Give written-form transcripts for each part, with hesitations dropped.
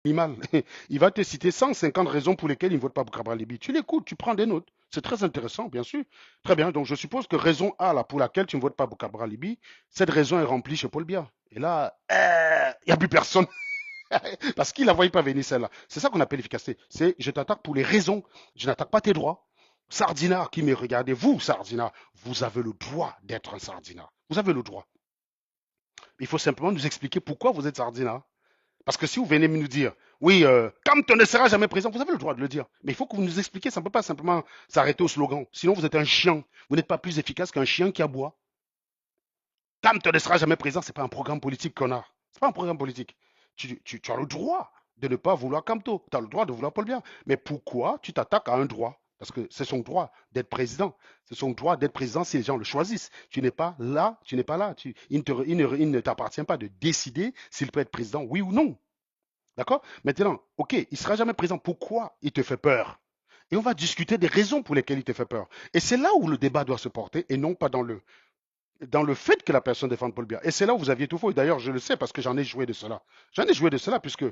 animal. Il va te citer 150 raisons pour lesquelles il ne vote pas Boukabra Libi. Tu l'écoutes, tu prends des notes. C'est très intéressant, bien sûr. Très bien. Donc, je suppose que raison A, là, pour laquelle tu ne votes pas Boukabra Libi, cette raison est remplie chez Paul Biya. Et là, il n'y a plus personne. Parce qu'il ne la voyait pas venir, celle-là. C'est ça qu'on appelle l'efficacité. C'est je t'attaque pour les raisons. Je n'attaque pas tes droits. Sardinard qui me regardez, vous, Sardinard, vous avez le droit d'être un Sardinard. Vous avez le droit. Il faut simplement nous expliquer pourquoi vous êtes Sardinard. Parce que si vous venez nous dire, oui, Campton ne sera jamais présent, vous avez le droit de le dire. Mais il faut que vous nous expliquiez, ça ne peut pas simplement s'arrêter au slogan. Sinon, vous êtes un chien. Vous n'êtes pas plus efficace qu'un chien qui aboie. Campton ne sera jamais présent, ce n'est pas un programme politique, connard. Ce n'est pas un programme politique. Tu as le droit de ne pas vouloir Camto. Tu as le droit de vouloir Paul Biya. Mais pourquoi tu t'attaques à un droit? Parce que c'est son droit d'être président. C'est son droit d'être président si les gens le choisissent. Tu n'es pas là, tu n'es pas là. Il ne t'appartient pas de décider s'il peut être président, oui ou non. D'accord? Maintenant, ok, il ne sera jamais présent. Pourquoi il te fait peur? Et on va discuter des raisons pour lesquelles il te fait peur. Et c'est là où le débat doit se porter et non pas dans le fait que la personne défende Paul Biya. Et c'est là où vous aviez tout faux. Et d'ailleurs, je le sais parce que j'en ai joué de cela. J'en ai joué de cela puisque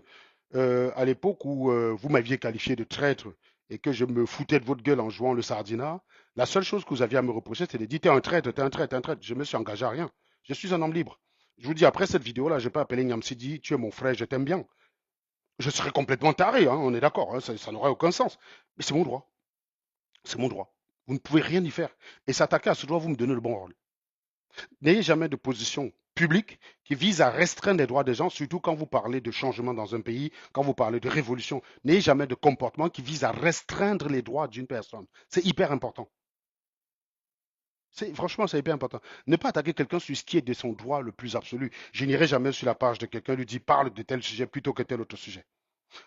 à l'époque où vous m'aviez qualifié de traître et que je me foutais de votre gueule en jouant le sardinat, la seule chose que vous aviez à me reprocher, c'était de dire t'es un traître, t'es un traître, t'es un traître. Je me suis engagé à rien. Je suis un homme libre. Je vous dis, après cette vidéo-là, je peux appeler Nyamsidi, tu es mon frère, je t'aime bien. Je serais complètement taré, hein, on est d'accord, hein, ça n'aurait aucun sens. Mais c'est mon droit. C'est mon droit. Vous ne pouvez rien y faire. Et s'attaquer à ce droit, vous me donnez le bon rôle. N'ayez jamais de position publique qui vise à restreindre les droits des gens, surtout quand vous parlez de changement dans un pays, quand vous parlez de révolution. N'ayez jamais de comportement qui vise à restreindre les droits d'une personne. C'est hyper important. Franchement, c'est hyper important. Ne pas attaquer quelqu'un sur ce qui est de son droit le plus absolu. Je n'irai jamais sur la page de quelqu'un lui dire parle de tel sujet plutôt que tel autre sujet.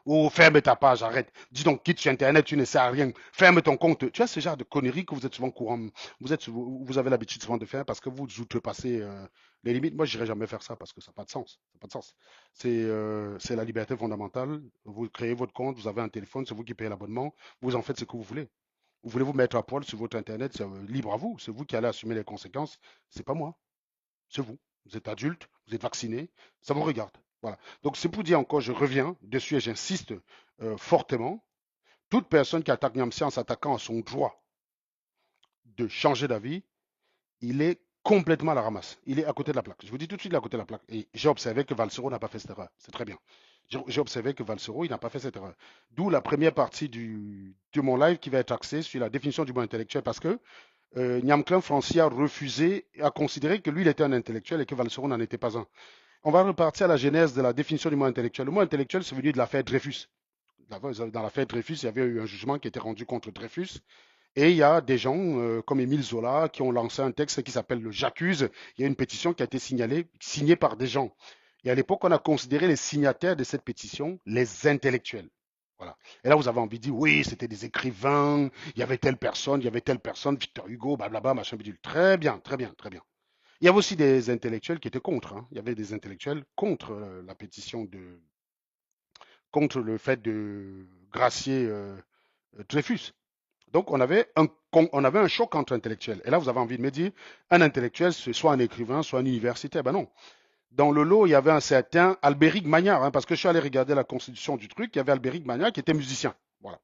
Ou ferme ta page, arrête. Dis donc, quitte sur Internet, tu ne sais à rien. Ferme ton compte. Tu vois ce genre de conneries que vous êtes souvent courant. Vous avez l'habitude souvent de faire parce que vous outrepassez les limites. Moi, je n'irai jamais faire ça parce que ça n'a pas de sens. Ça n'a pas de sens. C'est la liberté fondamentale. Vous créez votre compte, vous avez un téléphone, c'est vous qui payez l'abonnement. Vous en faites ce que vous voulez. Vous voulez vous mettre à poil sur votre Internet, c'est libre à vous. C'est vous qui allez assumer les conséquences. C'est pas moi. C'est vous. Vous êtes adulte, vous êtes vacciné, ça vous regarde. Voilà. Donc c'est pour dire encore, je reviens dessus et j'insiste fortement. Toute personne qui attaque Niamsi en s'attaquant à son droit de changer d'avis, il est complètement à la ramasse. Il est à côté de la plaque. Je vous dis tout de suite, il est à côté de la plaque. Et j'ai observé que Valsero n'a pas fait cette erreur. C'est très bien. J'ai observé que Valsero, il n'a pas fait cette erreur. D'où la première partie de mon live qui va être axée sur la définition du mot intellectuel parce que Nyamklan Franci a refusé, a considéré que lui, il était un intellectuel et que Valsero n'en était pas un. On va repartir à la genèse de la définition du mot intellectuel. Le mot intellectuel, c'est venu de l'affaire Dreyfus. Dans l'affaire Dreyfus, il y avait eu un jugement qui était rendu contre Dreyfus. Et il y a des gens comme Émile Zola qui ont lancé un texte qui s'appelle le J'accuse. Il y a une pétition qui a été signée par des gens. Et à l'époque, on a considéré les signataires de cette pétition les intellectuels. Voilà. Et là, vous avez envie de dire, oui, c'était des écrivains, il y avait telle personne, il y avait telle personne, Victor Hugo, blablabla, machin, bidule. Très bien, très bien, très bien. Il y avait aussi des intellectuels qui étaient contre, hein. Il y avait des intellectuels contre la pétition contre le fait de gracier Dreyfus. Donc on avait un choc entre intellectuels. Et là, vous avez envie de me dire, un intellectuel, c'est soit un écrivain, soit un universitaire. Ben non. Dans le lot, il y avait un certain Albéric Magnard, hein, parce que je suis allé regarder la constitution du truc, il y avait Albéric Magnard qui était musicien. Voilà.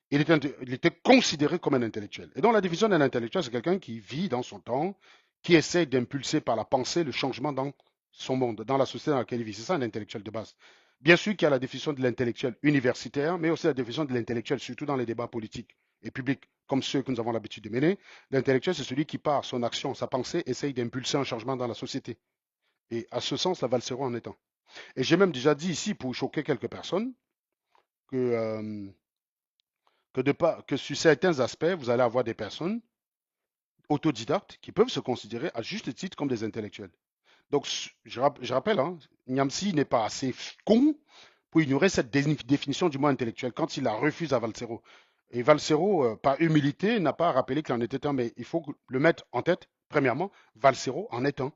Il était considéré comme un intellectuel. Et donc la définition d'un intellectuel, c'est quelqu'un qui vit dans son temps, qui essaie d'impulser par la pensée le changement dans son monde, dans la société dans laquelle il vit. C'est ça un intellectuel de base. Bien sûr qu'il y a la définition de l'intellectuel universitaire, mais aussi la définition de l'intellectuel, surtout dans les débats politiques et publics, comme ceux que nous avons l'habitude de mener. L'intellectuel, c'est celui qui, par son action, sa pensée, essaye d'impulser un changement dans la société. Et à ce sens, la Valsero en est un. Et j'ai même déjà dit ici, pour choquer quelques personnes, que, que sur certains aspects, vous allez avoir des personnes autodidactes qui peuvent se considérer à juste titre comme des intellectuels. Donc, je rappelle, hein, Niamsi n'est pas assez con pour ignorer cette définition du mot intellectuel quand il la refuse à Valsero. Et Valsero, par humilité, n'a pas rappelé qu'il en était un, mais il faut le mettre en tête. Premièrement, Valsero en est un.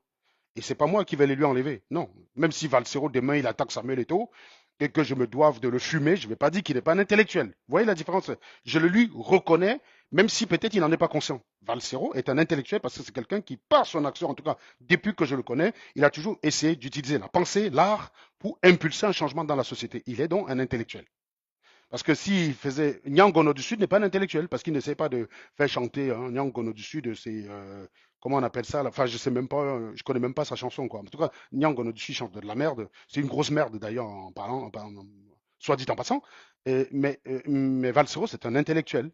Et c'est pas moi qui vais les lui enlever. Non. Même si Valsero, demain, il attaque Samuel Eto'o et que je me doive de le fumer, je ne vais pas dire qu'il n'est pas un intellectuel. Vous voyez la différence? Je le lui reconnais, même si peut-être il n'en est pas conscient. Valsero est un intellectuel parce que c'est quelqu'un qui, par son action, en tout cas, depuis que je le connais, il a toujours essayé d'utiliser la pensée, l'art, pour impulser un changement dans la société. Il est donc un intellectuel. Parce que s'il faisait. Nyangono du Sud n'est pas un intellectuel, parce qu'il n'essaie pas de faire chanter Nyangono du Sud, c'est. Comment on appelle ça là. Enfin, je sais même pas, je connais même pas sa chanson, quoi. En tout cas, Nyangono du Sud chante de la merde. C'est une grosse merde, d'ailleurs, soit dit en passant. Mais Valsero, c'est un intellectuel.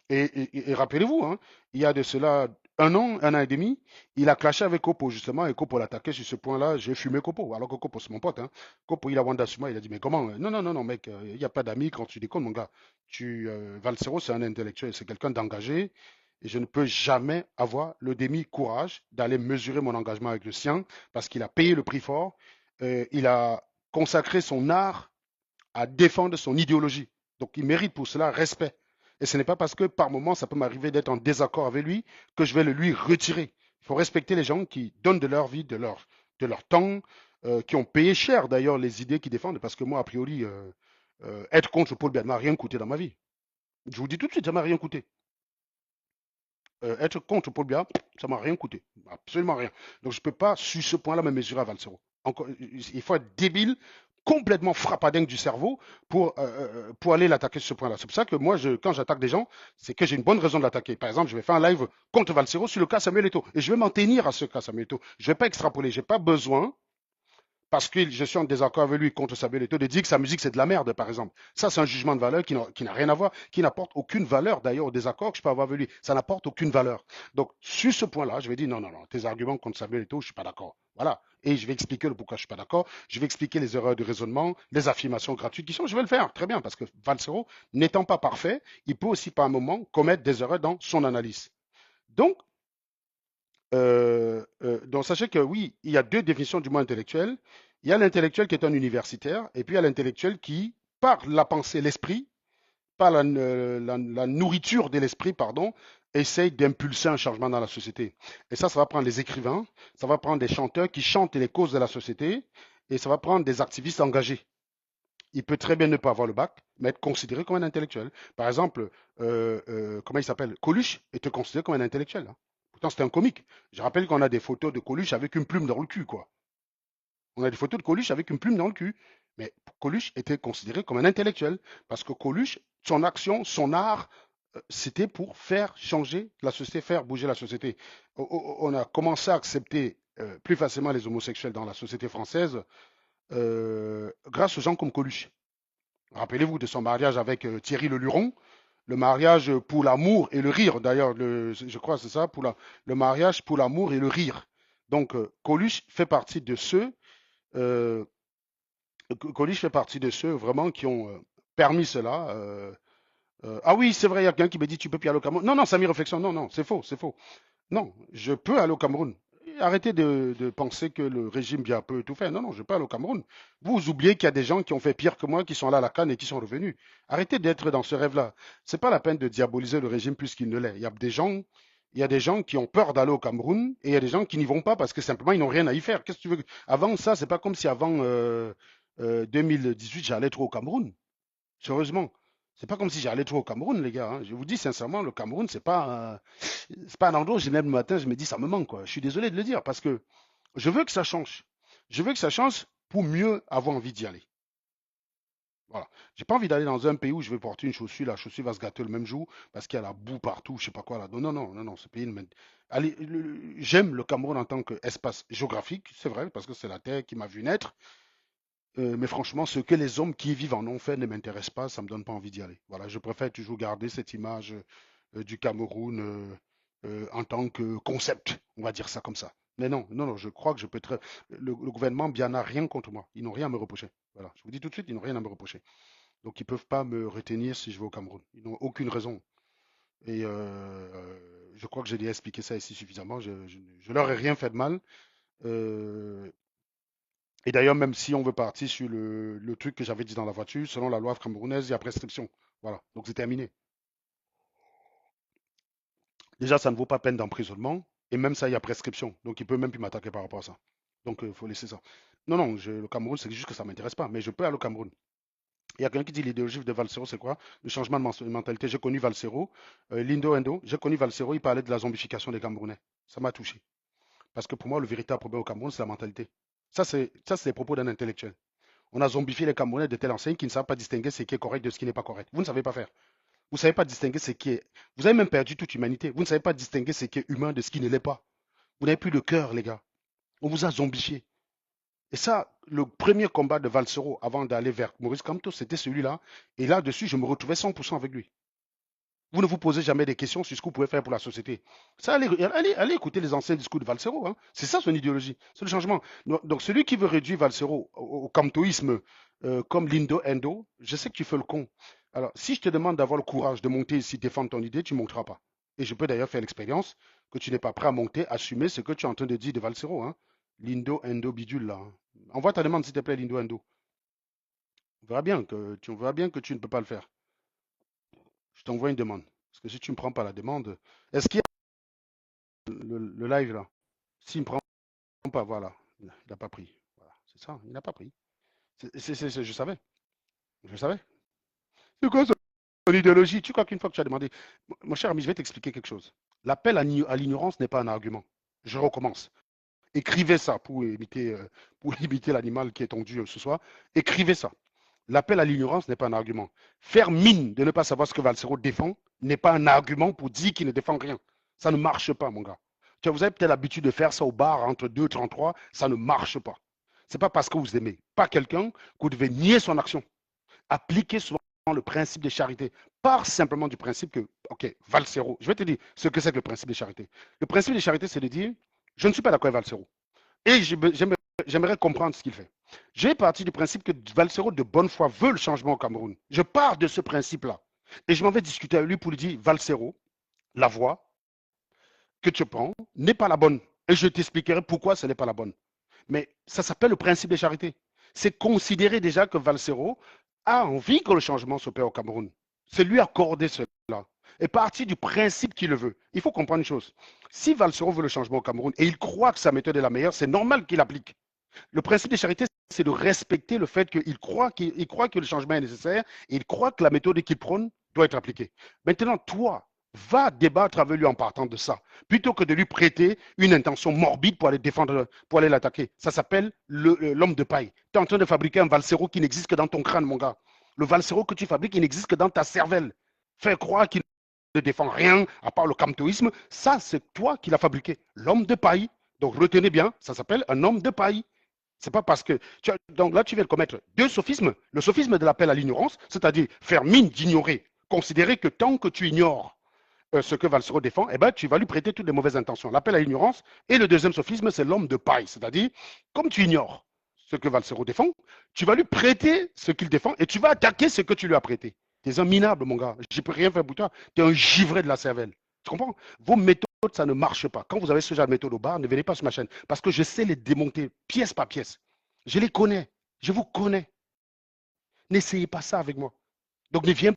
Et rappelez-vous, hein, il y a de cela un an et demi, il a clashé avec Kopo, justement, et Kopo l'attaquait sur ce point-là. J'ai fumé Kopo, alors que Kopo, c'est mon pote. Hein. Kopo, il a Wanda Suma, il a dit, mais comment? Non, non, non, non, mec, il n'y a pas d'amis quand tu déconnes, mon gars. Valsero, c'est un intellectuel, c'est quelqu'un d'engagé, et je ne peux jamais avoir le demi-courage d'aller mesurer mon engagement avec le sien, parce qu'il a payé le prix fort, il a consacré son art à défendre son idéologie. Donc il mérite pour cela respect. Et ce n'est pas parce que par moment ça peut m'arriver d'être en désaccord avec lui que je vais le lui retirer. Il faut respecter les gens qui donnent de leur vie, de leur temps, qui ont payé cher d'ailleurs les idées qu'ils défendent. Parce que moi, a priori, être contre Paul Biya ne m'a rien coûté dans ma vie. Je vous dis tout de suite, ça ne m'a rien coûté. Être contre Paul Biya, ça ne m'a rien coûté. Absolument rien. Donc je ne peux pas, sur ce point-là, me mesurer à Valsero. Encore, il faut être débile, complètement frappadingue du cerveau pour aller l'attaquer sur ce point-là. C'est pour ça que moi, quand j'attaque des gens, c'est que j'ai une bonne raison de l'attaquer. Par exemple, je vais faire un live contre Valsero sur le cas Samuel Eto'o. Et je vais m'en tenir à ce cas Samuel Eto'o. Je ne vais pas extrapoler. Je n'ai pas besoin parce que je suis en désaccord avec lui contre Samuel Eto'o, de dire que sa musique c'est de la merde, par exemple. Ça, c'est un jugement de valeur qui n'a rien à voir, qui n'apporte aucune valeur d'ailleurs au désaccord que je peux avoir avec lui. Ça n'apporte aucune valeur. Donc, sur ce point-là, je vais dire non, non, non, tes arguments contre Samuel Eto'o, je ne suis pas d'accord. Voilà. Et je vais expliquer le pourquoi je ne suis pas d'accord. Je vais expliquer les erreurs de raisonnement, les affirmations gratuites qui sont. Je vais le faire, très bien, parce que Valsero, n'étant pas parfait, il peut aussi par un moment commettre des erreurs dans son analyse. Donc, donc, sachez que oui, il y a deux définitions du mot intellectuel. Il y a l'intellectuel qui est un universitaire, et puis il y a l'intellectuel qui, par la pensée, l'esprit, par la nourriture de l'esprit, pardon, essaye d'impulser un changement dans la société. Et ça va prendre les écrivains, ça va prendre des chanteurs qui chantent les causes de la société, et ça va prendre des activistes engagés. Il peut très bien ne pas avoir le bac, mais être considéré comme un intellectuel. Par exemple, comment il s'appelle? Coluche était considéré comme un intellectuel. Hein. Pourtant, c'était un comique. Je rappelle qu'on a des photos de Coluche avec une plume dans le cul, quoi. On a des photos de Coluche avec une plume dans le cul. Mais Coluche était considéré comme un intellectuel. Parce que Coluche, son action, son art, c'était pour faire changer la société, faire bouger la société. On a commencé à accepter plus facilement les homosexuels dans la société française grâce aux gens comme Coluche. Rappelez-vous de son mariage avec Thierry Le Luron, le mariage pour l'amour et le rire, d'ailleurs, je crois que c'est ça, le mariage pour l'amour et le rire. Donc, Coluche fait partie de ceux, euh, Coluche fait partie de ceux vraiment qui ont permis cela. Ah oui, c'est vrai, il y a quelqu'un qui me dit tu peux plus aller au Cameroun. Non, non, ça mis réflexion. Non, non, c'est faux, c'est faux. Non, je peux aller au Cameroun. Arrêtez de penser que le régime bien peut tout faire. Non, non, je peux aller au Cameroun. Vous oubliez qu'il y a des gens qui ont fait pire que moi, qui sont là à la canne et qui sont revenus. Arrêtez d'être dans ce rêve-là. C'est pas la peine de diaboliser le régime plus qu'il ne l'est. Il y a des gens qui ont peur d'aller au Cameroun et il y a des gens qui n'y vont pas parce que simplement ils n'ont rien à y faire. Qu'est-ce que tu veux? Avant ça, c'est pas comme si avant 2018 j'allais trop au Cameroun. Sérieusement. C'est pas comme si j'allais trop au Cameroun, les gars. Hein. Je vous dis sincèrement, le Cameroun, c'est pas un endroit où je lève le matin, je me dis ça me manque, quoi. Je suis désolé de le dire parce que je veux que ça change. Je veux que ça change pour mieux avoir envie d'y aller. Voilà. J'ai pas envie d'aller dans un pays où je vais porter une chaussure, la chaussure va se gâter le même jour parce qu'il y a la boue partout, je sais pas quoi là. Non, non, non, non, non, ce pays Allez, j'aime le Cameroun en tant qu'espace géographique, c'est vrai, parce que c'est la terre qui m'a vu naître. Mais franchement, ce que les hommes qui y vivent en ont fait ne m'intéresse pas, ça me donne pas envie d'y aller. Voilà, je préfère toujours garder cette image du Cameroun en tant que concept, on va dire ça comme ça. Mais non, non, non, je crois que je peux très. Le gouvernement bien n'a rien contre moi. Ils n'ont rien à me reprocher. Voilà, je vous dis tout de suite, ils n'ont rien à me reprocher. Donc ils ne peuvent pas me retenir si je vais au Cameroun. Ils n'ont aucune raison. Et je crois que j'ai déjà expliqué ça ici suffisamment. Je leur ai rien fait de mal. Euh, et d'ailleurs, même si on veut partir sur le truc que j'avais dit dans la voiture, selon la loi camerounaise, il y a prescription. Voilà, donc c'est terminé. Déjà, ça ne vaut pas peine d'emprisonnement, et même ça, il y a prescription. Donc il peut même plus m'attaquer par rapport à ça. Donc il faut laisser ça. Non, non, le Cameroun, c'est juste que ça ne m'intéresse pas, mais je peux aller au Cameroun. Il y a quelqu'un qui dit l'idéologie de Valsero, c'est quoi? Le changement de mentalité. J'ai connu Valsero, Lindo Endo, j'ai connu Valsero, il parlait de la zombification des Camerounais. Ça m'a touché. Parce que pour moi, le véritable problème au Cameroun, c'est la mentalité. Ça, c'est les propos d'un intellectuel. On a zombifié les Camerounais de telle enseigne qui ne savent pas distinguer ce qui est correct de ce qui n'est pas correct. Vous ne savez pas faire. Vous ne savez pas distinguer ce qui est... Vous avez même perdu toute humanité. Vous ne savez pas distinguer ce qui est humain de ce qui ne l'est pas. Vous n'avez plus de cœur, les gars. On vous a zombifié. Et ça, le premier combat de Valsero avant d'aller vers Maurice Kamto, c'était celui-là. Et là-dessus, je me retrouvais 100% avec lui. Vous ne vous posez jamais des questions sur ce que vous pouvez faire pour la société. Ça, allez écouter les anciens discours de Valsero. Hein. C'est ça son idéologie. C'est le changement. Donc, celui qui veut réduire Valsero au kamtoïsme comme Lindo Endo, je sais que tu fais le con. Alors, si je te demande d'avoir le courage de monter ici, défendre ton idée, tu ne monteras pas. Et je peux d'ailleurs faire l'expérience que tu n'es pas prêt à monter, assumer ce que tu es en train de dire de Valsero. Hein. Lindo Endo bidule là. Hein. Envoie ta demande s'il te plaît, Lindo Endo. On verra bien que tu ne peux pas le faire. Je t'envoie une demande. Parce que si tu ne me prends pas la demande, est-ce qu'il y a le live là? S'il ne me prend pas, voilà. Il n'a pas pris. Voilà, c'est ça, il n'a pas pris. Je savais. Je savais. C'est quoi son idéologie? Tu crois qu'une fois que tu as demandé. Mon cher ami, je vais t'expliquer quelque chose. L'appel à l'ignorance n'est pas un argument. Je recommence. Écrivez ça pour imiter l'animal qui est tondu ce soir. Écrivez ça. L'appel à l'ignorance n'est pas un argument. Faire mine de ne pas savoir ce que Valsero défend n'est pas un argument pour dire qu'il ne défend rien. Ça ne marche pas, mon gars. Vous avez peut-être l'habitude de faire ça au bar entre 2 et 33, ça ne marche pas. Ce n'est pas parce que vous aimez pas quelqu'un que vous devez nier son action. Appliquez souvent le principe de charité. Part simplement du principe que, ok, Valsero, je vais te dire ce que c'est que le principe de charité. Le principe de charité, c'est de dire, je ne suis pas d'accord avec Valsero. Et j'aimerais comprendre ce qu'il fait. J'ai parti du principe que Valsero de bonne foi veut le changement au Cameroun. Je pars de ce principe-là. Et je m'en vais discuter avec lui pour lui dire, Valsero, la voie que tu prends n'est pas la bonne. Et je t'expliquerai pourquoi ce n'est pas la bonne. Mais ça s'appelle le principe de charité. C'est considérer déjà que Valsero a envie que le changement s'opère au Cameroun. C'est lui accorder cela. Et partir du principe qu'il le veut. Il faut comprendre une chose. Si Valsero veut le changement au Cameroun et il croit que sa méthode est la meilleure, c'est normal qu'il applique. Le principe de charité, c'est de respecter le fait qu'il croit que le changement est nécessaire et il croit que la méthode qu'il prône doit être appliquée. Maintenant, toi, va débattre avec lui en partant de ça, plutôt que de lui prêter une intention morbide pour aller défendre, pour aller l'attaquer. Ça s'appelle l'homme de paille. Tu es en train de fabriquer un Valsero qui n'existe que dans ton crâne, mon gars. Le Valsero que tu fabriques, il n'existe que dans ta cervelle. Faire croire qu'il ne défend rien à part le camtoïsme, ça, c'est toi qui l'as fabriqué. L'homme de paille. Donc retenez bien, ça s'appelle un homme de paille. C'est pas parce que. Donc là, tu viens de commettre deux sophismes. Le sophisme de l'appel à l'ignorance, c'est-à-dire faire mine d'ignorer, considérer que tant que tu ignores ce que Valsero défend, eh ben, tu vas lui prêter toutes les mauvaises intentions. L'appel à l'ignorance. Et le deuxième sophisme, c'est l'homme de paille, c'est-à-dire, comme tu ignores ce que Valsero défend, tu vas lui prêter ce qu'il défend et tu vas attaquer ce que tu lui as prêté. Tu es un minable, mon gars. Je ne peux rien faire pour toi. Tu es un givré de la cervelle. Tu comprends? Vos méthodes, ça ne marche pas. Quand vous avez ce genre de méthode au bar, ne venez pas sur ma chaîne. Parce que je sais les démonter pièce par pièce. Je les connais. Je vous connais. N'essayez pas ça avec moi. Donc ne viens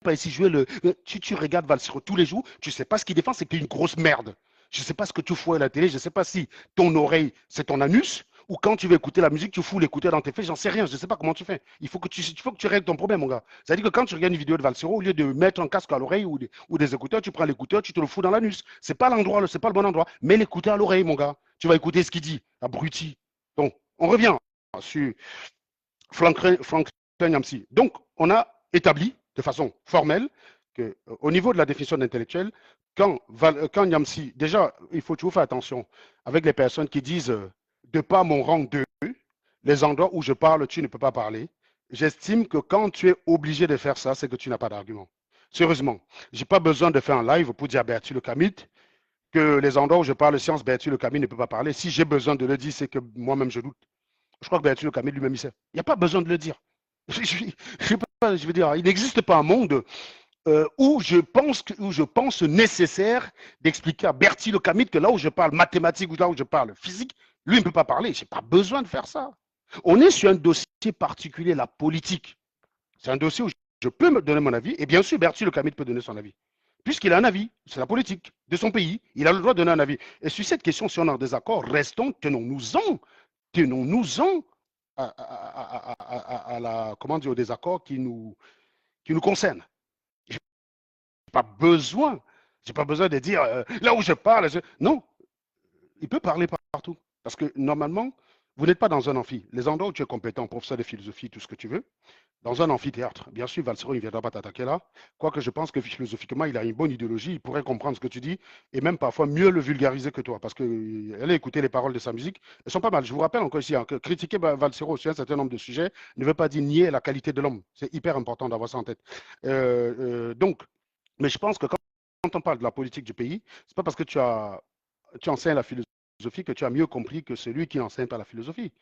pas ici jouer le. Tu regardes Valsero tous les jours, tu ne sais pas ce qu'il défend, c'est que tu es une grosse merde. Je ne sais pas ce que tu fous à la télé, je ne sais pas si ton oreille, c'est ton anus, ou quand tu veux écouter la musique, tu fous l'écouteur dans tes fesses, j'en sais rien, je ne sais pas comment tu fais. Il faut que tu règles ton problème, mon gars. C'est-à-dire que quand tu regardes une vidéo de Valsero, au lieu de mettre un casque à l'oreille ou des écouteurs, tu prends l'écouteur, tu te le fous dans l'anus. Ce n'est pas l'endroit, c'est pas le bon endroit. Mets l'écouteur à l'oreille, mon gars. Tu vas écouter ce qu'il dit, abruti. Donc, on revient sur Franklin Nyamsi. Donc, on a établi de façon formelle qu'au niveau de la définition d'intellectuel, quand Nyamsi, déjà, il faut toujours faire attention avec les personnes qui disent de par mon rang 2, les endroits où je parle, tu ne peux pas parler. J'estime que quand tu es obligé de faire ça, c'est que tu n'as pas d'argument. Sérieusement, je n'ai pas besoin de faire un live pour dire à Bertie Le Camit que les endroits où je parle science, Bertie Le Camit ne peut pas parler. Si j'ai besoin de le dire, c'est que moi-même je doute. Je crois que Bertie Le Camit lui-même il sait. Il n'y a pas besoin de le dire. Je veux dire, il n'existe pas un monde où je pense nécessaire d'expliquer à Bertie Le Camit que là où je parle mathématiques ou là où je parle physique, lui il ne peut pas parler. Je n'ai pas besoin de faire ça. On est sur un dossier particulier, la politique. C'est un dossier où je peux me donner mon avis et bien sûr Bertie Le Camit peut donner son avis. Puisqu'il a un avis, c'est la politique de son pays, il a le droit de donner un avis. Et sur cette question, si on est en désaccord, restons, tenons-nous-en à la, comment dire, au désaccord qui nous concerne. Je n'ai pas besoin, de dire là où je parle, non, il peut parler partout. Parce que normalement, Vous n'êtes pas dans un amphi. Les endroits où tu es compétent, professeur de philosophie, tout ce que tu veux, dans un amphithéâtre. Bien sûr, Valsero, il ne viendra pas t'attaquer là. Quoique je pense que philosophiquement, il a une bonne idéologie, il pourrait comprendre ce que tu dis et même parfois mieux le vulgariser que toi. Parce que allez écouter les paroles de sa musique, elles sont pas mal. Je vous rappelle encore ici hein, que critiquer Valsero sur un certain nombre de sujets ne veut pas dire nier la qualité de l'homme. C'est hyper important d'avoir ça en tête. Donc, mais je pense que quand on parle de la politique du pays, c'est pas parce que tu enseignes la philosophie que tu as mieux compris que celui qui n'enseigne pas la philosophie.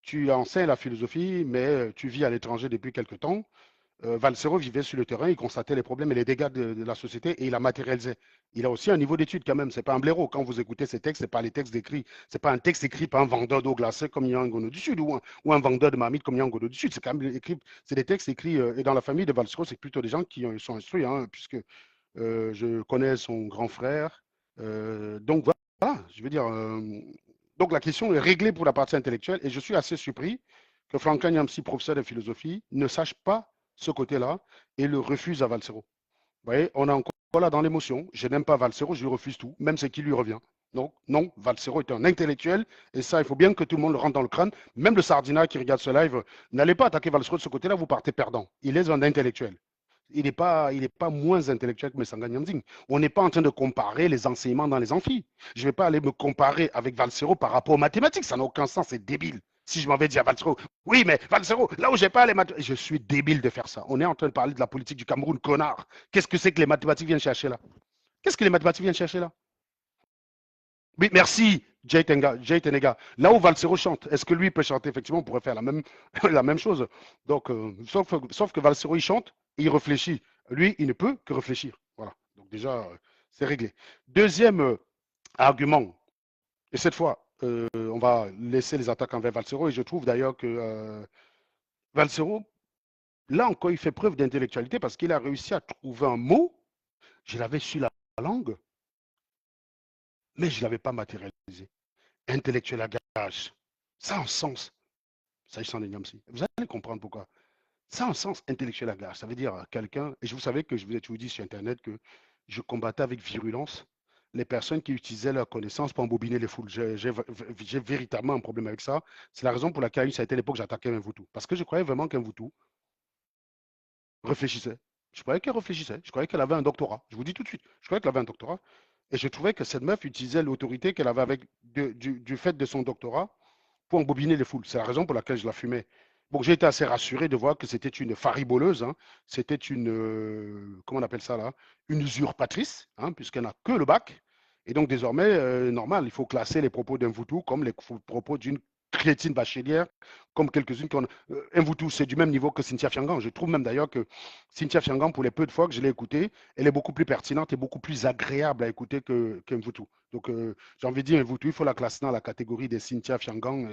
Tu enseignes la philosophie, mais tu vis à l'étranger depuis quelque temps. Valsero vivait sur le terrain, il constatait les problèmes et les dégâts de la société et il a matérialisé. Il a aussi un niveau d'étude quand même, c'est pas un blaireau. Quand vous écoutez ces textes, c'est pas les textes écrits, c'est pas un texte écrit par un vendeur d'eau glacée comme Yangono du Sud ou un vendeur de marmite comme Yangono du Sud. C'est quand même écrit, c'est des textes écrits et dans la famille de Valsero, c'est plutôt des gens qui sont instruits, hein, puisque je connais son grand frère. Donc voilà, je veux dire. Donc la question est réglée pour la partie intellectuelle et je suis assez surpris que Franklin Yamsi, professeur de philosophie, ne sache pas ce côté-là et le refuse à Valsero. Vous voyez, on est encore là dans l'émotion. Je n'aime pas Valsero, je lui refuse tout, même ce qui lui revient. Donc, non, Valsero est un intellectuel et ça, il faut bien que tout le monde le rentre dans le crâne. Même le Sardina qui regarde ce live, n'allez pas attaquer Valsero de ce côté-là, vous partez perdant. Il est un intellectuel. Il n'est pas moins intellectuel que Messanga Nyamzing. On n'est pas en train de comparer les enseignements dans les amphis. Je ne vais pas aller me comparer avec Valsero par rapport aux mathématiques. Ça n'a aucun sens, c'est débile. Si je m'avais dit à Valsero, oui, mais Valsero, là où j'ai pas les mathématiques, je suis débile de faire ça. On est en train de parler de la politique du Cameroun, connard. Qu'est-ce que c'est que les mathématiques viennent chercher là? Qu'est-ce que les mathématiques viennent chercher là? Oui, merci, Jay Tenega. Là où Valsero chante, est-ce que lui peut chanter? Effectivement, on pourrait faire la même, la même chose. Donc, sauf que Valsero, il chante, il réfléchit. Lui, il ne peut que réfléchir. Voilà. Donc, déjà, c'est réglé. Deuxième argument, et cette fois, on va laisser les attaques envers Valsero. Et je trouve d'ailleurs que Valsero, là encore, il fait preuve d'intellectualité parce qu'il a réussi à trouver un mot. Je l'avais sur la langue, mais je ne l'avais pas matérialisé. Intellectuel à gage. Ça a un sens. S'agissant de Niamsi. Vous allez comprendre pourquoi. Ça a un sens intellectuel à gage. Ça veut dire quelqu'un, et vous savez que je vous ai toujours dit sur Internet que je combattais avec virulence les personnes qui utilisaient leurs connaissances pour embobiner les foules. J'ai véritablement un problème avec ça. C'est la raison pour laquelle ça a été l'époque où j'attaquais Mvutu. Parce que je croyais vraiment qu'Mvutu réfléchissait. Je croyais qu'elle réfléchissait. Je croyais qu'elle avait un doctorat. Je vous dis tout de suite. Je croyais qu'elle avait un doctorat. Et je trouvais que cette meuf utilisait l'autorité qu'elle avait avec du fait de son doctorat pour embobiner les foules. C'est la raison pour laquelle je la fumais. Bon, j'ai été assez rassuré de voir que c'était une fariboleuse, hein. C'était une, comment on appelle ça là, une usurpatrice, hein, puisqu'elle n'a que le bac. Et donc désormais, normal, il faut classer les propos d'un Voutou comme les propos d'une crétine bachelière, comme quelques-unes qu'on... un Voutou, c'est du même niveau que Cynthia Fiangan. Je trouve même d'ailleurs que Cynthia Fiangan, pour les peu de fois que je l'ai écoutée, elle est beaucoup plus pertinente et beaucoup plus agréable à écouter qu'un Voutou. Donc, j'ai envie de dire, Mvutu, il faut la classer dans la catégorie des Cynthia Fiangan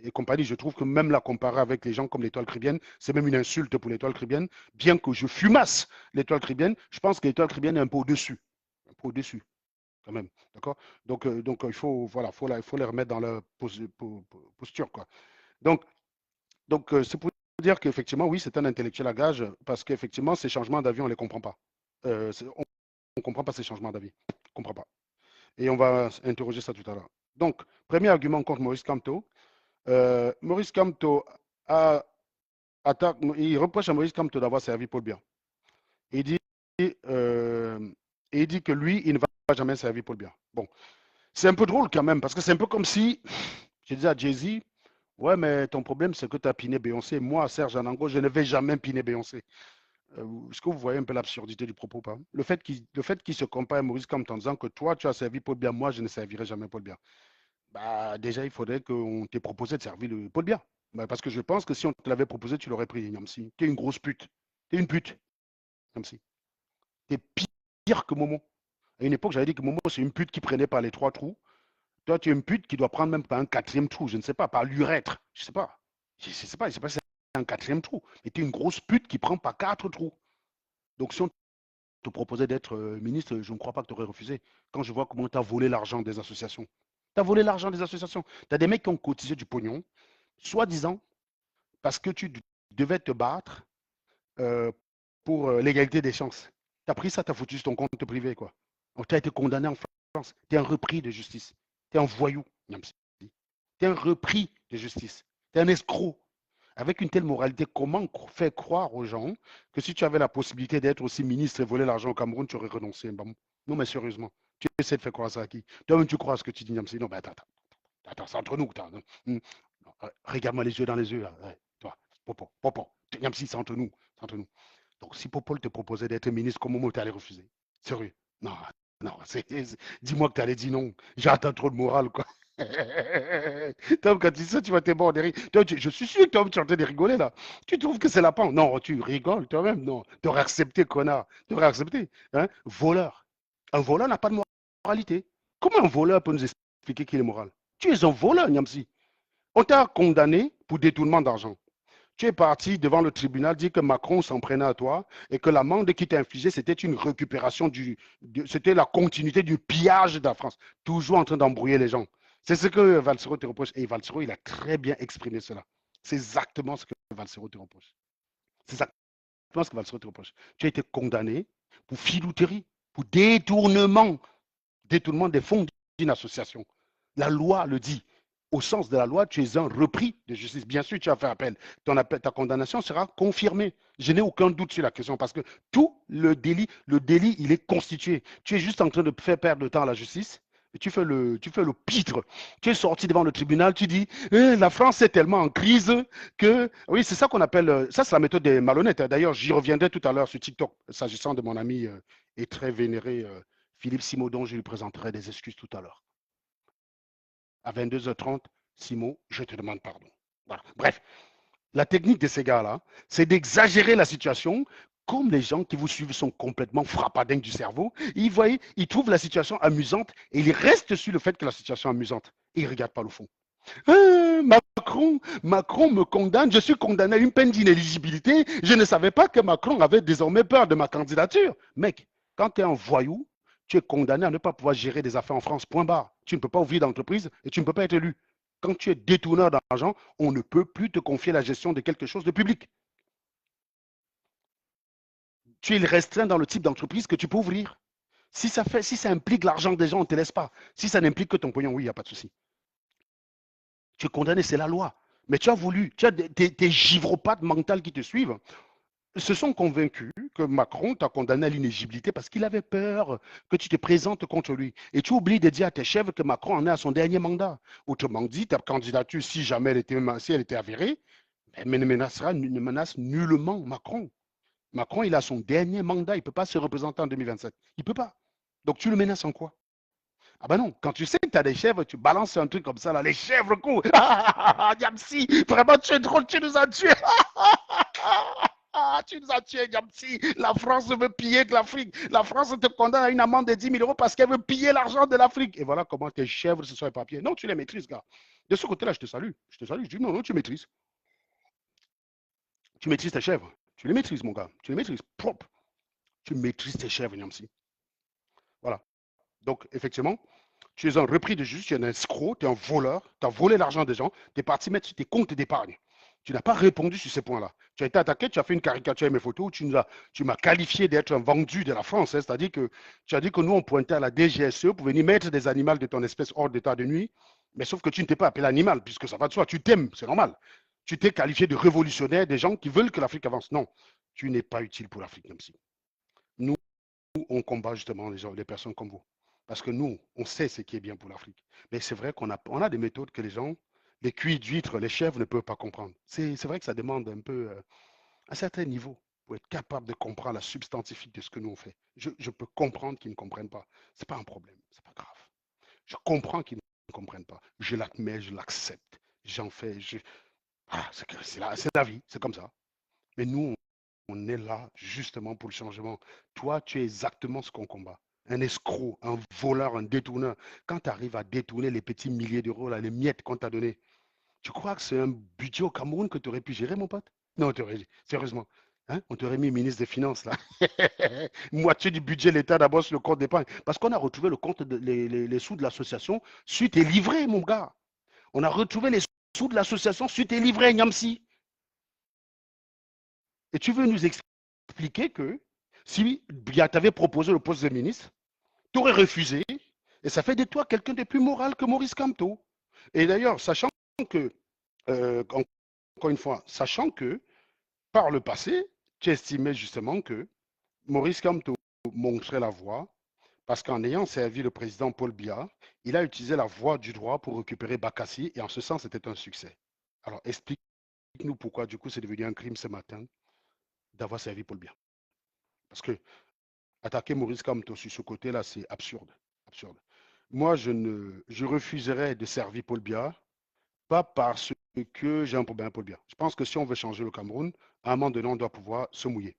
et compagnie. Je trouve que même la comparer avec les gens comme l'étoile cribienne, c'est même une insulte pour l'étoile cribienne. Bien que je fumasse l'étoile cribienne, je pense que l'étoile cribienne est un peu au-dessus. Un peu au-dessus, quand même. D'accord. Donc, il faut, voilà, il faut les remettre dans leur posture. Quoi. Donc, c'est pour dire qu'effectivement, oui, c'est un intellectuel à gage, parce qu'effectivement, ces changements d'avis, on ne les comprend pas. On ne comprend pas ces changements d'avis. On ne comprend pas. Et on va interroger ça tout à l'heure. Donc, premier argument contre Maurice Kamto. Maurice Kamto il reproche à Maurice Kamto d'avoir servi Paul Biya. Il dit, euh, il dit que lui, il ne va jamais servir Paul Biya. Bon, c'est un peu drôle quand même, parce que c'est un peu comme si, je disais à Jay-Z, ouais, mais ton problème, c'est que tu as piné Beyoncé. Moi, Serge Anango, je ne vais jamais piner Beyoncé. Est-ce que vous voyez un peu l'absurdité du propos pas? Le fait qu'il se compare à Maurice Kamto en disant que toi, tu as servi Paul Biya, moi, je ne servirai jamais Paul Biya. Bah, déjà, il faudrait qu'on t'ait proposé de servir le Paul Biya. Bah, parce que je pense que si on te l'avait proposé, tu l'aurais pris, Niamsi. T'es une grosse pute. T'es une pute, Niamsi. T'es pire que Momo. À une époque, j'avais dit que Momo, c'est une pute qui prenait par les trois trous. Toi, tu es une pute qui doit prendre même par un quatrième trou, je ne sais pas, par l'urètre. Je ne sais pas. Je sais pas si c'est un quatrième trou. Mais tu es une grosse pute qui prend par quatre trous. Donc, si on te proposait d'être ministre, je ne crois pas que tu aurais refusé. Quand je vois comment tu as volé l'argent des associations. Tu as volé l'argent des associations. Tu as des mecs qui ont cotisé du pognon, soi-disant, parce que tu devais te battre euh, pour l'égalité des chances. Tu as pris ça, tu as foutu sur ton compte privé, quoi. Donc, tu as été condamné en France. Tu es un repris de justice. Tu es un voyou, Niamsi. Tu es un repris de justice. Tu es un escroc. Avec une telle moralité, comment faire croire aux gens que si tu avais la possibilité d'être aussi ministre et voler l'argent au Cameroun, tu aurais renoncé? Non, mais sérieusement, tu essaies de faire croire ça à qui? Toi-même, tu crois à ce que tu dis, Niamsi? Non, mais attends, c'est entre nous. Regarde-moi les yeux dans les yeux. Là. Ouais, toi, Popo. Niamsi, c'est entre nous. C'est entre nous. Donc, si Popol te proposait d'être ministre, comment tu allais refuser? Sérieux? Non, non, dis-moi que tu allais dire non. J'attends trop de morale, quoi. Tom, quand tu dis ça, tu vas t'éborder. Je suis sûr que Tom, tu es en train de rigoler là. Tu trouves que c'est la pente? Non, tu rigoles toi-même. Non, tu aurais accepté, connard. Tu aurais accepté. Hein? Voleur. Un voleur n'a pas de moralité. Comment un voleur peut nous expliquer qu'il est moral? Tu es un voleur, Niamsi. On t'a condamné pour détournement d'argent. Tu es parti devant le tribunal, dire que Macron s'en prenait à toi et que l'amende qui t'est infligée, c'était une récupération c'était la continuité du pillage de la France. Toujours en train d'embrouiller les gens. C'est ce que Valsero te reproche. Et Valsero, il a très bien exprimé cela. C'est exactement ce que Valsero te reproche. C'est exactement ce que Valsero te reproche. Tu as été condamné pour filouterie, pour détournement des fonds d'une association. La loi le dit. Au sens de la loi, tu es un repris de justice. Bien sûr, tu as fait appel. Ta condamnation sera confirmée. Je n'ai aucun doute sur la question parce que tout le délit, il est constitué. Tu es juste en train de faire perdre le temps à la justice. Et tu fais le pitre. Tu es sorti devant le tribunal, tu dis la France est tellement en crise que. Oui, c'est ça qu'on appelle. Ça, c'est la méthode des malhonnêtes. D'ailleurs, j'y reviendrai tout à l'heure sur TikTok, s'agissant de mon ami et très vénéré Philippe Simon, je lui présenterai des excuses tout à l'heure. À 22h30, Simon, je te demande pardon. Voilà. Bref, la technique de ces gars-là, c'est d'exagérer la situation. Comme les gens qui vous suivent sont complètement frappadingues du cerveau, ils trouvent la situation amusante et ils restent sur le fait que la situation est amusante. Et ils ne regardent pas le fond. Macron me condamne, je suis condamné à une peine d'inéligibilité. Je ne savais pas que Macron avait désormais peur de ma candidature. Mec, quand tu es un voyou, tu es condamné à ne pas pouvoir gérer des affaires en France, point barre. Tu ne peux pas ouvrir d'entreprise et tu ne peux pas être élu. Quand tu es détourneur d'argent, on ne peut plus te confier la gestion de quelque chose de public. Tu es restreint dans le type d'entreprise que tu peux ouvrir. Si ça implique l'argent des gens, on ne te laisse pas. Si ça n'implique que ton pognon, oui, il n'y a pas de souci. Tu es condamné, c'est la loi. Mais tu as des givropathes mentales qui te suivent, se sont convaincus que Macron t'a condamné à l'inéligibilité parce qu'il avait peur que tu te présentes contre lui. Et tu oublies de dire à tes chefs que Macron en est à son dernier mandat. Autrement dit, ta candidature, si jamais elle était avérée, ne menace nullement Macron. Macron, il a son dernier mandat, il ne peut pas se représenter en 2027. Il ne peut pas. Donc tu le menaces en quoi? Ah ben non, quand tu sais que tu as des chèvres, tu balances un truc comme ça, là, les chèvres courent. Yamsi, vraiment, tu es drôle, tu nous as tués. Tu nous as tués, Yamsi. La France veut piller de l'Afrique. La France te condamne à une amende de 10 000 euros parce qu'elle veut piller l'argent de l'Afrique. Et voilà comment tes chèvres se sont éparpillées. Non, tu les maîtrises, gars. De ce côté-là, je te salue. Je te salue. Je dis non, non, tu maîtrises. Tu maîtrises tes chèvres. Tu les maîtrises, mon gars. Tu les maîtrises. Propre. Tu maîtrises tes chèvres, Yamsi. Voilà. Donc, effectivement, tu es un repris de justice, tu es un escroc, tu es un voleur, tu as volé l'argent des gens, tu es parti mettre sur tes comptes d'épargne. Tu n'as pas répondu sur ces points-là. Tu as été attaqué, tu as fait une caricature à mes photos, tu m'as qualifié d'être un vendu de la France. Hein, c'est-à-dire que tu as dit que nous, on pointait à la DGSE pour venir mettre des animaux de ton espèce hors d'état de nuit, mais sauf que tu ne t'es pas appelé animal, puisque ça va de soi, tu t'aimes, c'est normal. Tu t'es qualifié de révolutionnaire, des gens qui veulent que l'Afrique avance. Non, tu n'es pas utile pour l'Afrique, même si. Nous, on combat justement les personnes comme vous. Parce que nous, on sait ce qui est bien pour l'Afrique. Mais c'est vrai on a des méthodes que les gens, les cuits d'huîtres, les chèvres ne peuvent pas comprendre. C'est vrai que ça demande un peu un certain niveau pour être capable de comprendre la substantifique de ce que nous on fait. Je peux comprendre qu'ils ne comprennent pas. Ce n'est pas un problème, ce n'est pas grave. Je comprends qu'ils ne comprennent pas. Je l'admets, je l'accepte. J'en fais. C'est la vie, c'est comme ça. Mais nous, on est là justement pour le changement. Toi, tu es exactement ce qu'on combat. Un escroc, un voleur, un détourneur. Quand tu arrives à détourner les petits milliers d'euros, les miettes qu'on t'a donné, tu crois que c'est un budget au Cameroun que tu aurais pu gérer, mon pote? Non, sérieusement. Hein? On t'aurait mis ministre des Finances, là. Moitié du budget de l'État d'abord sur le compte d'épargne. Parce qu'on a retrouvé le compte les sous de l'association suite et livré, mon gars. On a retrouvé les sous de l'association suite et livré, Niamsi. Et tu veux nous expliquer que si Biya t'avait proposé le poste de ministre, tu aurais refusé, et ça fait de toi quelqu'un de plus moral que Maurice Kamto. Et d'ailleurs, sachant que, encore une fois, sachant que par le passé, tu estimais justement que Maurice Kamto montrait la voie parce qu'en ayant servi le président Paul Biya, il a utilisé la voie du droit pour récupérer Bakassi et en ce sens, c'était un succès. Alors explique-nous pourquoi du coup c'est devenu un crime ce matin d'avoir servi Paul Biya. Parce que attaquer Maurice Kamto sur ce côté-là, c'est absurde. Absurde. Moi, je refuserais de servir Paul Biya, pas parce que j'ai un problème avec Paul Biya. Je pense que si on veut changer le Cameroun, à un moment donné, on doit pouvoir se mouiller.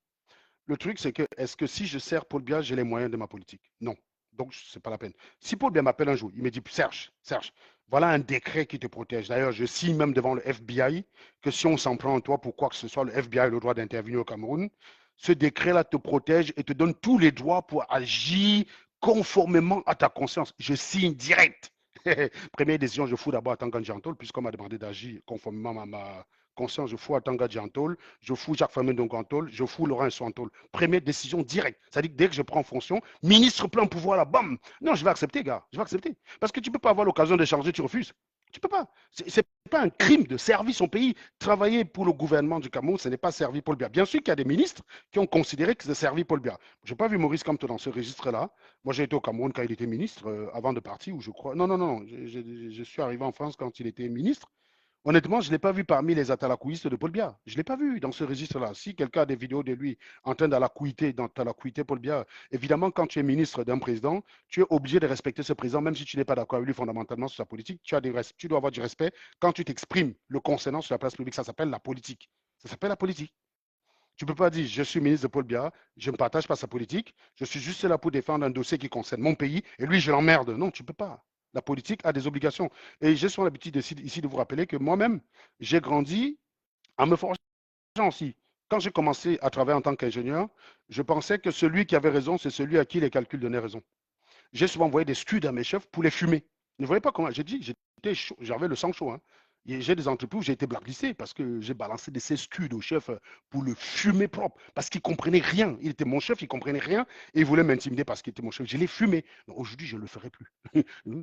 Le truc, c'est que, est-ce que si je sers Paul Biya, j'ai les moyens de ma politique? Non. Donc, c'est pas la peine. Si Paul Biya m'appelle un jour, il me dit, Serge, voilà un décret qui te protège. D'ailleurs, je signe même devant le FBI que si on s'en prend en toi pour quoi que ce soit, le FBI a le droit d'intervenir au Cameroun. Ce décret-là te protège et te donne tous les droits pour agir conformément à ta conscience. Je signe direct. Première décision, je fous d'abord à Tangan Jantol, puisqu'on m'a demandé d'agir conformément à ma conscience. Je fous à Tanga Jantol, je fous Jacques Famin Dongantol, je fous Laurent Soantol. Première décision directe. C'est-à-dire que dès que je prends fonction, ministre plein pouvoir là, bam. Non, je vais accepter, gars. Je vais accepter. Parce que tu ne peux pas avoir l'occasion de changer, tu refuses. Tu peux pas. C'est pas un crime de servir son pays. Travailler pour le gouvernement du Cameroun, ce n'est pas servir Paul Biya. Bien sûr qu'il y a des ministres qui ont considéré que c'est servir Paul Biya. Je n'ai pas vu Maurice Kamto dans ce registre-là. Moi, j'ai été au Cameroun quand il était ministre, avant de partir, où je crois. Non, non, non. Je suis arrivé en France quand il était ministre. Honnêtement, je ne l'ai pas vu parmi les atalakouistes de Paul Biya. Je ne l'ai pas vu dans ce registre-là. Si quelqu'un a des vidéos de lui en train d'alakouiter, Paul Biya, évidemment, quand tu es ministre d'un président, tu es obligé de respecter ce président, même si tu n'es pas d'accord avec lui fondamentalement sur sa politique. Tu dois avoir du respect quand tu t'exprimes le concernant sur la place publique. Ça s'appelle la politique. Ça s'appelle la politique. Tu ne peux pas dire, je suis ministre de Paul Biya, je ne partage pas sa politique, je suis juste là pour défendre un dossier qui concerne mon pays, et lui, je l'emmerde. Non, tu ne peux pas. La politique a des obligations. Et j'ai souvent l'habitude ici de vous rappeler que moi-même, j'ai grandi en me forgeant aussi. Quand j'ai commencé à travailler en tant qu'ingénieur, je pensais que celui qui avait raison, c'est celui à qui les calculs donnaient raison. J'ai souvent envoyé des scuds à mes chefs pour les fumer. Ne voyez pas comment. J'ai dit, j'avais le sang chaud. Hein. J'ai des entreprises où j'ai été blacklisté parce que j'ai balancé des scuds au chef pour le fumer propre. Parce qu'il ne comprenait rien. Il était mon chef, il ne comprenait rien et il voulait m'intimider parce qu'il était mon chef. Je l'ai fumé. Aujourd'hui, je ne le ferai plus.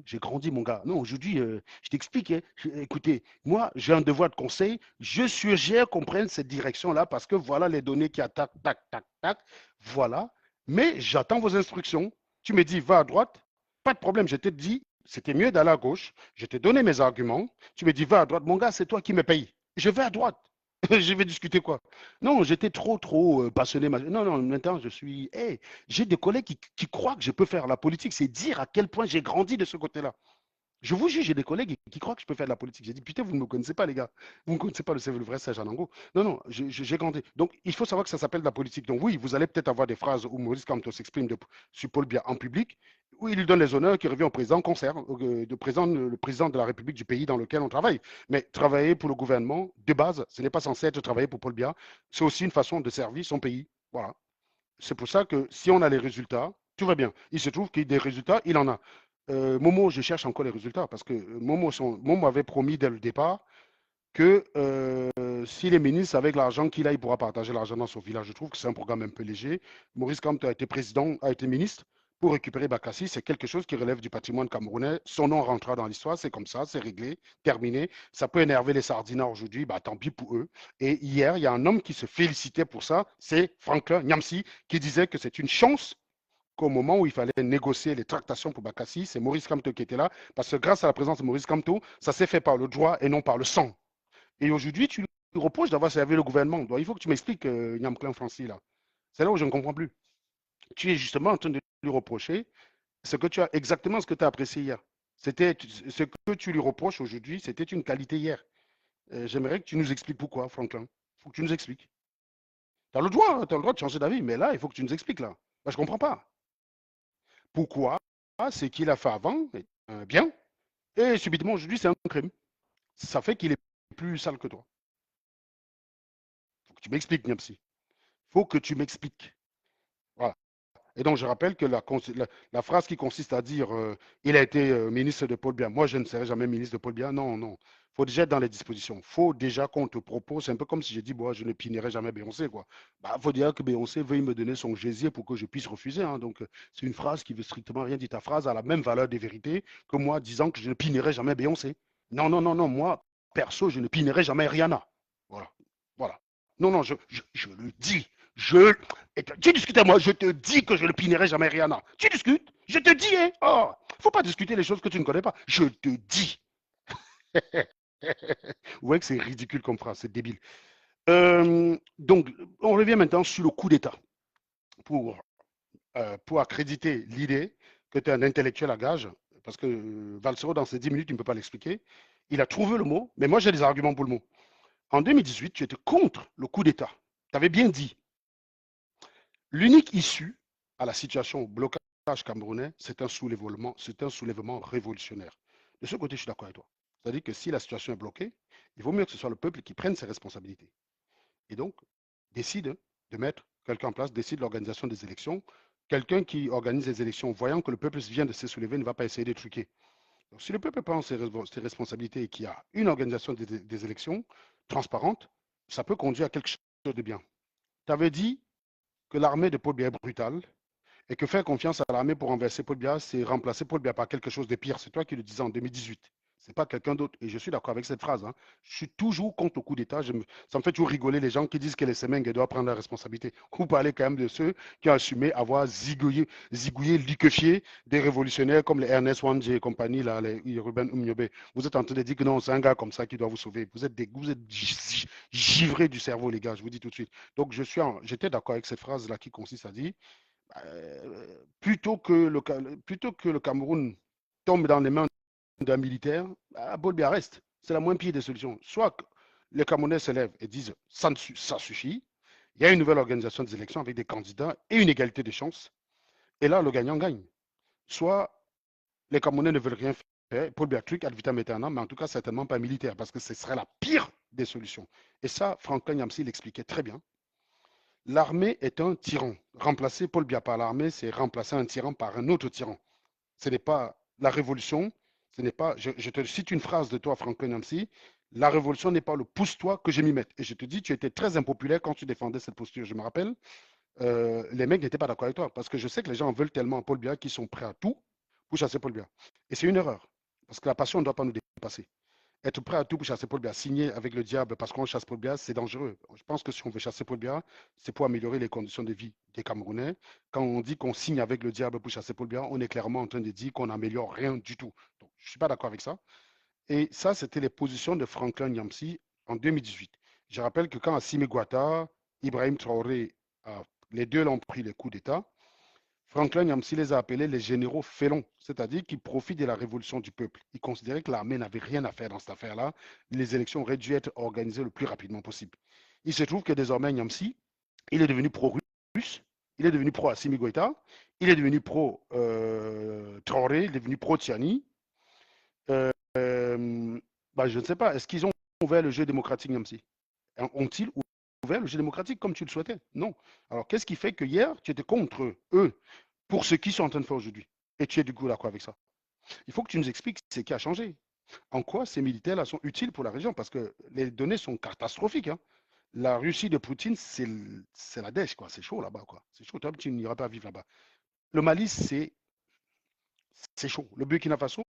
J'ai grandi, mon gars. Non, aujourd'hui, je t'explique. Hein. Écoutez, moi, j'ai un devoir de conseil. Je suggère qu'on prenne cette direction-là parce que voilà les données qui attaquent, tac, tac, tac. Voilà. Mais j'attends vos instructions. Tu me dis, va à droite, pas de problème, je te dis, c'était mieux d'aller à gauche, je t'ai donné mes arguments, tu me dis, va à droite, mon gars, c'est toi qui me payes. Je vais à droite. Je vais discuter quoi? Non, j'étais trop passionné. Non, non, maintenant je suis. Hey, j'ai des collègues qui croient que je peux faire la politique. C'est dire à quel point j'ai grandi de ce côté-là. Je vous jure, j'ai des collègues qui croient que je peux faire de la politique. J'ai dit, putain, vous ne me connaissez pas, les gars. Vous ne connaissez pas le vrai Serge Anango. Non, non, j'ai grandi. Donc, il faut savoir que ça s'appelle de la politique. Donc, oui, vous allez peut-être avoir des phrases où Maurice Kamto s'exprime sur Paul Biya en public, où il lui donne les honneurs qui revient au président en concert, le président de la République du pays dans lequel on travaille. Mais travailler pour le gouvernement, de base, ce n'est pas censé être travailler pour Paul Biya. C'est aussi une façon de servir son pays. Voilà. C'est pour ça que si on a les résultats, tout va bien. Il se trouve qu'il y a des résultats, il en a. Momo, je cherche encore les résultats parce que Momo avait promis dès le départ que s'il est ministre, avec l'argent qu'il a, il pourra partager l'argent dans son village. Je trouve que c'est un programme un peu léger. Maurice Kamto a été président, a été ministre pour récupérer Bakassi. C'est quelque chose qui relève du patrimoine camerounais. Son nom rentrera dans l'histoire, c'est comme ça, c'est réglé, terminé. Ça peut énerver les sardinards aujourd'hui, bah, tant pis pour eux. Et hier, il y a un homme qui se félicitait pour ça, c'est Franklin Nyamsi, qui disait que c'est une chance qu'au moment où il fallait négocier les tractations pour Bakassi, c'est Maurice Kamto qui était là, parce que grâce à la présence de Maurice Kamto, ça s'est fait par le droit et non par le sang. Et aujourd'hui, tu lui reproches d'avoir servi le gouvernement. Donc, il faut que tu m'expliques, Nyam Klein Francis, là. C'est là où je ne comprends plus. Tu es justement en train de lui reprocher exactement ce que tu as apprécié hier. C'était ce que tu lui reproches aujourd'hui, c'était une qualité hier. J'aimerais que tu nous expliques pourquoi, Franklin. Il faut que tu nous expliques. Tu as le droit, hein, tu as le droit de changer d'avis, mais là, il faut que tu nous expliques, là. Là, je ne comprends pas. Pourquoi ce qu'il a fait avant est bien, et subitement aujourd'hui, c'est un crime. Ça fait qu'il est plus sale que toi. Il faut que tu m'expliques, Niamsi. Il faut que tu m'expliques. Voilà. Et donc, je rappelle que la phrase qui consiste à dire il a été ministre de Paul Biya, moi, je ne serai jamais ministre de Paul Biya, non, non. Il faut déjà être dans les dispositions. Il faut déjà qu'on te propose, c'est un peu comme si j'ai dit, bon, je ne pinerai jamais Beyoncé, quoi. Bah, faut dire que Beyoncé veuille me donner son gésier pour que je puisse refuser. Hein. Donc, c'est une phrase qui veut strictement rien dire. Ta phrase a la même valeur de vérité que moi disant que je ne pinerai jamais Beyoncé. Non, non, non, non, moi, perso, je ne pinerai jamais Rihanna. Voilà, voilà. Non, non, je le dis. Je... Tu discutes avec moi, je te dis que je ne pinerai jamais Rihanna. Tu discutes, je te dis, hein. Oh, faut pas discuter les choses que tu ne connais pas. Je te dis. Vous voyez que c'est ridicule comme phrase, c'est débile. Donc, on revient maintenant sur le coup d'État pour accréditer l'idée que tu es un intellectuel à gage, parce que Valsero, dans ces 10 minutes, il ne peut pas l'expliquer. Il a trouvé le mot, mais moi, j'ai des arguments pour le mot. En 2018, tu étais contre le coup d'État. Tu avais bien dit, l'unique issue à la situation au blocage camerounais, c'est un soulèvement révolutionnaire. De ce côté, je suis d'accord avec toi. C'est-à-dire que si la situation est bloquée, il vaut mieux que ce soit le peuple qui prenne ses responsabilités. Et donc, décide de mettre quelqu'un en place, décide l'organisation des élections. Quelqu'un qui organise les élections, voyant que le peuple vient de se soulever, ne va pas essayer de truquer. Donc, si le peuple prend ses responsabilités et qu'il y a une organisation des élections transparente, ça peut conduire à quelque chose de bien. Tu avais dit que l'armée de Paul Biya est brutale et que faire confiance à l'armée pour renverser Paul Biya, c'est remplacer Paul Biya par quelque chose de pire. C'est toi qui le disais en 2018. C'est pas quelqu'un d'autre. Et je suis d'accord avec cette phrase, hein. Je suis toujours contre le coup d'État. Ça me fait toujours rigoler les gens qui disent que les Semengue doivent prendre la responsabilité. Vous parlez quand même de ceux qui ont assumé avoir zigouillé, liquéfié des révolutionnaires comme les Ernest Wandje et compagnie, là, les Ruben Umniobe. Vous êtes en train de dire que non, c'est un gars comme ça qui doit vous sauver. Vous êtes givrés du cerveau, les gars, je vous dis tout de suite. Donc, j'étais d'accord avec cette phrase-là qui consiste à dire plutôt que le Cameroun tombe dans les mains d'un militaire, Paul Biya reste. C'est la moins pire des solutions. Soit les Camerounais se lèvent et disent ça suffit. Il y a une nouvelle organisation des élections avec des candidats et une égalité des chances. Et là, le gagnant gagne. Soit les Camerounais ne veulent rien faire. Paul Biya truc ad vitam aeternam, mais en tout cas, certainement pas militaire, parce que ce serait la pire des solutions. Et ça, Franklin Yamsi l'expliquait très bien. L'armée est un tyran. Remplacer Paul Biya par l'armée, c'est remplacer un tyran par un autre tyran. Ce n'est pas la révolution, ce n'est pas, je te cite une phrase de toi, Franklin Yamsi, la révolution n'est pas le pousse-toi que je m'y mette. Et je te dis, tu étais très impopulaire quand tu défendais cette posture. Je me rappelle, les mecs n'étaient pas d'accord avec toi, parce que je sais que les gens veulent tellement Paul Biya qu'ils sont prêts à tout pour chasser Paul Biya. Et c'est une erreur, parce que la passion ne doit pas nous dépasser. Être prêt à tout pour chasser Paul Biya, signer avec le diable parce qu'on chasse Paul Biya, c'est dangereux. Je pense que si on veut chasser Paul Biya, c'est pour améliorer les conditions de vie des Camerounais. Quand on dit qu'on signe avec le diable pour chasser Paul Biya, on est clairement en train de dire qu'on n'améliore rien du tout. Donc, je ne suis pas d'accord avec ça. Et ça, c'était les positions de Franklin Nyamsi en 2018. Je rappelle que quand Assimi Goïta, Ibrahim Traoré, les deux l'ont pris les coups d'État, Franklin Yamsi les a appelés les généraux félons, c'est-à-dire qui profitent de la révolution du peuple. Il considérait que l'armée n'avait rien à faire dans cette affaire-là. Les élections auraient dû être organisées le plus rapidement possible. Il se trouve que désormais, Yamsi, il est devenu pro-russe, il est devenu pro-Assimi Goïta, il est devenu pro-Traoré, il est devenu pro-Tiani. Je ne sais pas, est-ce qu'ils ont ouvert le jeu démocratique, Yamsi? Ont-ils ouvert le jeu démocratique comme tu le souhaitais? Non. Alors, qu'est-ce qui fait que hier, tu étais contre eux pour ce qu'ils sont en train de faire aujourd'hui? Et tu es du coup d'accord avec ça? Il faut que tu nous expliques ce qui a changé. En quoi ces militaires-là sont utiles pour la région? Parce que les données sont catastrophiques, hein. La Russie de Poutine, c'est la dèche, quoi. C'est chaud là-bas, quoi. C'est chaud. Toi, tu n'iras pas vivre là-bas. Le Mali, c'est chaud. Le Burkina Faso,